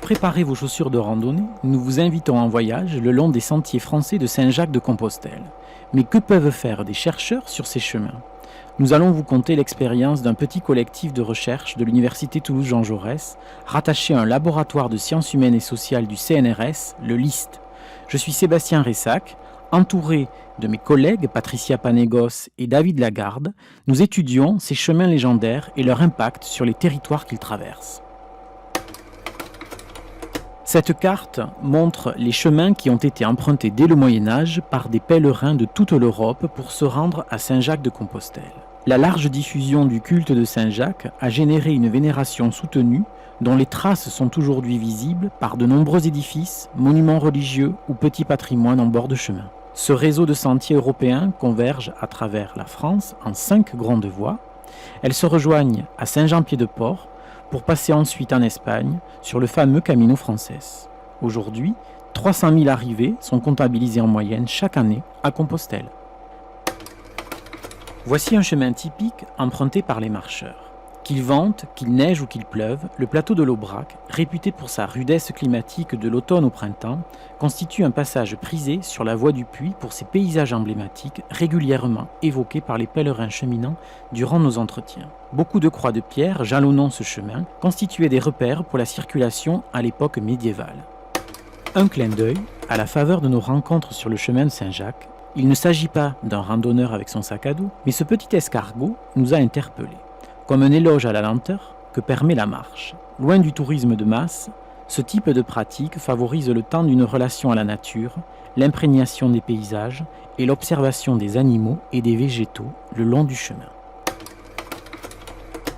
préparer vos chaussures de randonnée, nous vous invitons en voyage le long des sentiers français de Saint-Jacques-de-Compostelle. Mais que peuvent faire des chercheurs sur ces chemins ? Nous allons vous conter l'expérience d'un petit collectif de recherche de l'Université Toulouse-Jean Jaurès, rattaché à un laboratoire de sciences humaines et sociales du CNRS, le LIST. Je suis Sébastien Ressac, entouré de mes collègues Patricia Panégos et David Lagarde. Nous étudions ces chemins légendaires et leur impact sur les territoires qu'ils traversent. Cette carte montre les chemins qui ont été empruntés dès le Moyen-Âge par des pèlerins de toute l'Europe pour se rendre à Saint-Jacques-de-Compostelle. La large diffusion du culte de Saint-Jacques a généré une vénération soutenue dont les traces sont aujourd'hui visibles par de nombreux édifices, monuments religieux ou petits patrimoines en bord de chemin. Ce réseau de sentiers européens converge à travers la France en 5 grandes voies. Elles se rejoignent à Saint-Jean-Pied-de-Port, pour passer ensuite en Espagne sur le fameux Camino Frances. Aujourd'hui, 300 000 arrivées sont comptabilisées en moyenne chaque année à Compostelle. Voici un chemin typique emprunté par les marcheurs. Qu'il vente, qu'il neige ou qu'il pleuve, le plateau de l'Aubrac, réputé pour sa rudesse climatique de l'automne au printemps, constitue un passage prisé sur la voie du Puy pour ses paysages emblématiques régulièrement évoqués par les pèlerins cheminants durant nos entretiens. Beaucoup de croix de pierre jalonnant ce chemin constituaient des repères pour la circulation à l'époque médiévale. Un clin d'œil, à la faveur de nos rencontres sur le chemin de Saint-Jacques, il ne s'agit pas d'un randonneur avec son sac à dos, mais ce petit escargot nous a interpellés. Comme un éloge à la lenteur que permet la marche. Loin du tourisme de masse, ce type de pratique favorise le temps d'une relation à la nature, l'imprégnation des paysages et l'observation des animaux et des végétaux le long du chemin.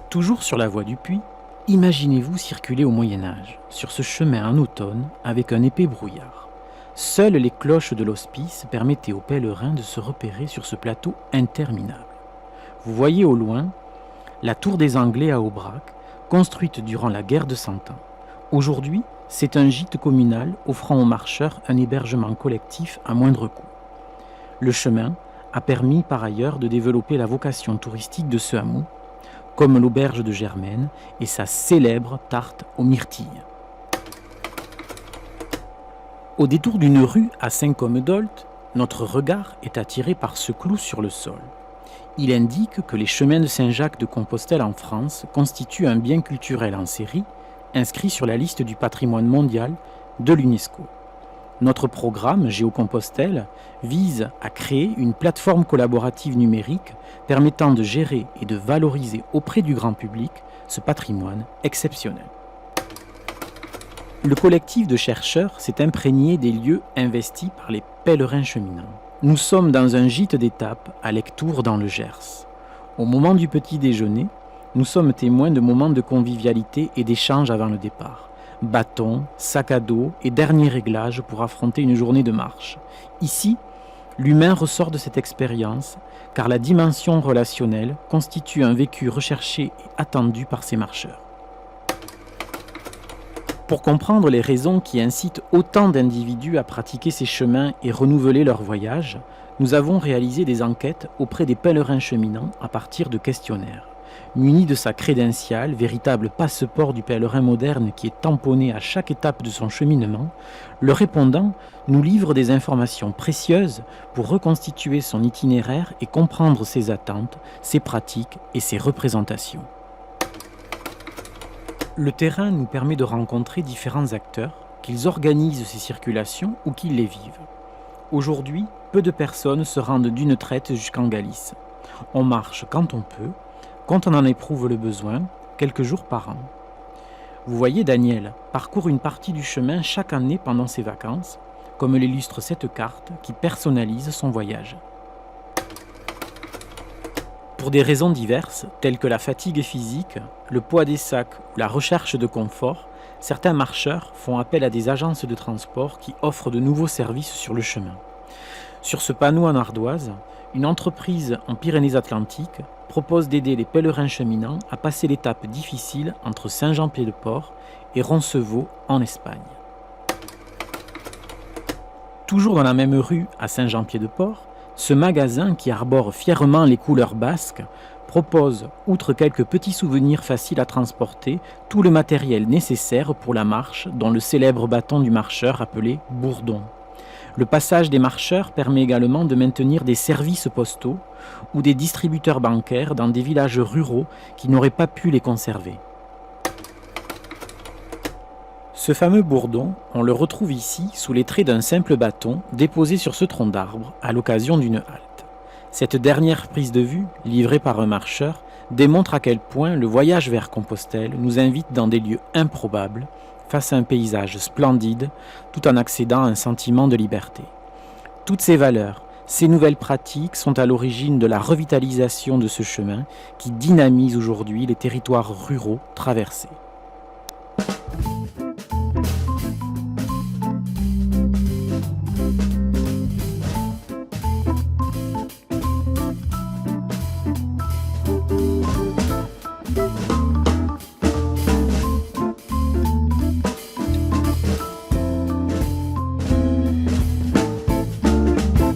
Toujours sur la voie du Puy, imaginez-vous circuler au Moyen-Âge, sur ce chemin en automne avec un épais brouillard. Seules les cloches de l'hospice permettaient aux pèlerins de se repérer sur ce plateau interminable. Vous voyez au loin la tour des Anglais à Aubrac, construite durant la guerre de Cent Ans. Aujourd'hui, c'est un gîte communal offrant aux marcheurs un hébergement collectif à moindre coût. Le chemin a permis par ailleurs de développer la vocation touristique de ce hameau, comme l'auberge de Germaine et sa célèbre tarte aux myrtilles. Au détour d'une rue à Saint-Côme-d'Olt, notre regard est attiré par ce clou sur le sol. Il indique que les chemins de Saint-Jacques-de-Compostelle en France constituent un bien culturel en série, inscrit sur la liste du patrimoine mondial de l'UNESCO. Notre programme GéoCompostelle vise à créer une plateforme collaborative numérique permettant de gérer et de valoriser auprès du grand public ce patrimoine exceptionnel. Le collectif de chercheurs s'est imprégné des lieux investis par les pèlerins cheminants. Nous sommes dans un gîte d'étape à Lectoure dans le Gers. Au moment du petit déjeuner, nous sommes témoins de moments de convivialité et d'échange avant le départ. Bâtons, sac à dos et derniers réglages pour affronter une journée de marche. Ici, l'humain ressort de cette expérience car la dimension relationnelle constitue un vécu recherché et attendu par ces marcheurs. Pour comprendre les raisons qui incitent autant d'individus à pratiquer ces chemins et renouveler leur voyage, nous avons réalisé des enquêtes auprès des pèlerins cheminants à partir de questionnaires. Muni de sa crédentiale, véritable passeport du pèlerin moderne qui est tamponné à chaque étape de son cheminement, le répondant nous livre des informations précieuses pour reconstituer son itinéraire et comprendre ses attentes, ses pratiques et ses représentations. Le terrain nous permet de rencontrer différents acteurs, qu'ils organisent ces circulations ou qu'ils les vivent. Aujourd'hui, peu de personnes se rendent d'une traite jusqu'en Galice. On marche quand on peut, quand on en éprouve le besoin, quelques jours par an. Vous voyez, Daniel parcourt une partie du chemin chaque année pendant ses vacances, comme l'illustre cette carte qui personnalise son voyage. Pour des raisons diverses, telles que la fatigue physique, le poids des sacs ou la recherche de confort, certains marcheurs font appel à des agences de transport qui offrent de nouveaux services sur le chemin. Sur ce panneau en ardoise, une entreprise en Pyrénées-Atlantiques propose d'aider les pèlerins cheminants à passer l'étape difficile entre Saint-Jean-Pied-de-Port et Roncevaux en Espagne. Toujours dans la même rue à Saint-Jean-Pied-de-Port, ce magasin qui arbore fièrement les couleurs basques propose, outre quelques petits souvenirs faciles à transporter, tout le matériel nécessaire pour la marche, dont le célèbre bâton du marcheur appelé bourdon. Le passage des marcheurs permet également de maintenir des services postaux ou des distributeurs bancaires dans des villages ruraux qui n'auraient pas pu les conserver. Ce fameux bourdon, on le retrouve ici sous les traits d'un simple bâton déposé sur ce tronc d'arbre à l'occasion d'une halte. Cette dernière prise de vue, livrée par un marcheur, démontre à quel point le voyage vers Compostelle nous invite dans des lieux improbables, face à un paysage splendide, tout en accédant à un sentiment de liberté. Toutes ces valeurs, ces nouvelles pratiques sont à l'origine de la revitalisation de ce chemin qui dynamise aujourd'hui les territoires ruraux traversés.